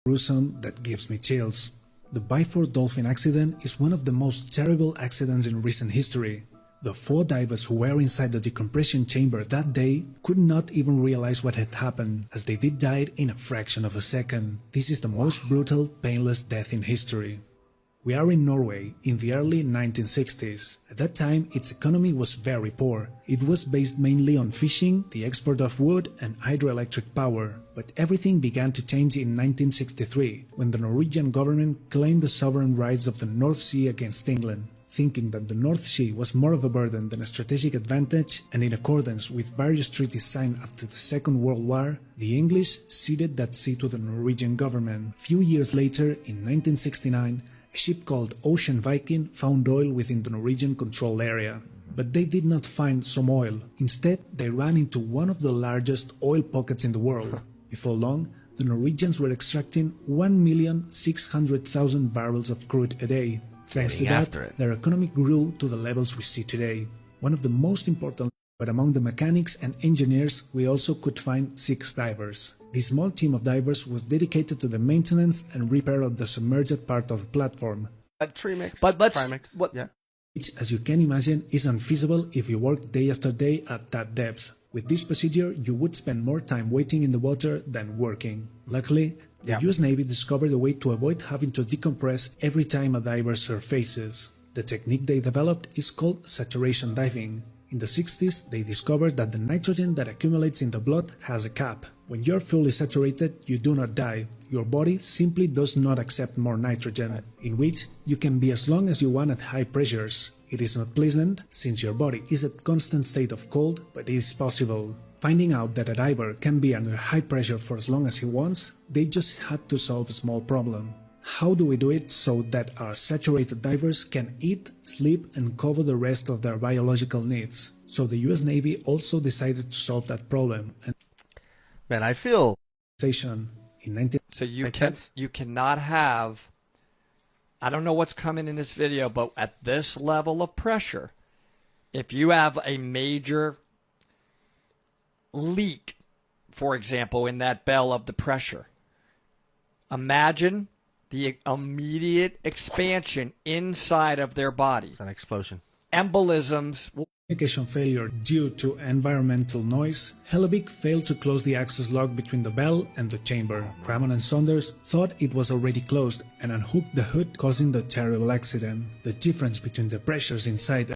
gruesome that gives me chills. The Byford dolphin accident is one of the most terrible accidents in recent history. The 4 divers who were inside the decompression chamber that day could not even realize what had happened, as they did die in a fraction of a second. This is the most brutal, painless death in history. We are in Norway in the early 1960s. At that time, its economy was very poor. It was based mainly on fishing, the export of wood and hydroelectric power. But everything began to change in 1963, when the Norwegian government claimed the sovereign rights of the North Sea against England, thinking that the North Sea was more of a burden than a strategic advantage, and in accordance with various treaties signed after the Second World War, the English ceded that sea to the Norwegian government. A few years later, in 1969, a ship called Ocean Viking found oil within the Norwegian control area. But they did not find some oil. Instead, they ran into one of the largest oil pockets in the world. Before long, the Norwegians were extracting 1,600,000 barrels of crude a day. Thanks to that, their economy grew to the levels we see today. One of the most important, but among the mechanics and engineers, we also could find 6 divers. This small team of divers was dedicated to the maintenance and repair of the submerged part of the platform. Which, as you can imagine, is unfeasible if you work day after day at that depth. With this procedure, you would spend more time waiting in the water than working. Luckily, the US Navy discovered a way to avoid having to decompress every time a diver surfaces. The technique they developed is called saturation diving. In the 60s, they discovered that the nitrogen that accumulates in the blood has a cap. When you're fully saturated, you do not die. Your body simply does not accept more nitrogen, in which you can be as long as you want at high pressures. It is not pleasant, since your body is at constant state of cold, but it is possible. Finding out that a diver can be under high pressure for as long as he wants, they just had to solve a small problem. How do we do it so that our saturated divers can eat, sleep and cover the rest of their biological needs? So the US Navy also decided to solve that problem. And Man, I feel... in 19... So you cannot have... I don't know what's coming in this video, but at this level of pressure, if you have a major leak, for example, in that bell of the pressure, imagine the immediate expansion inside of their body. An explosion. Embolisms. Communication failure due to environmental noise, Hellebig failed to close the access lock between the bell and the chamber. Cramon and Saunders thought it was already closed and unhooked the hood, causing the terrible accident. The difference between the pressures inside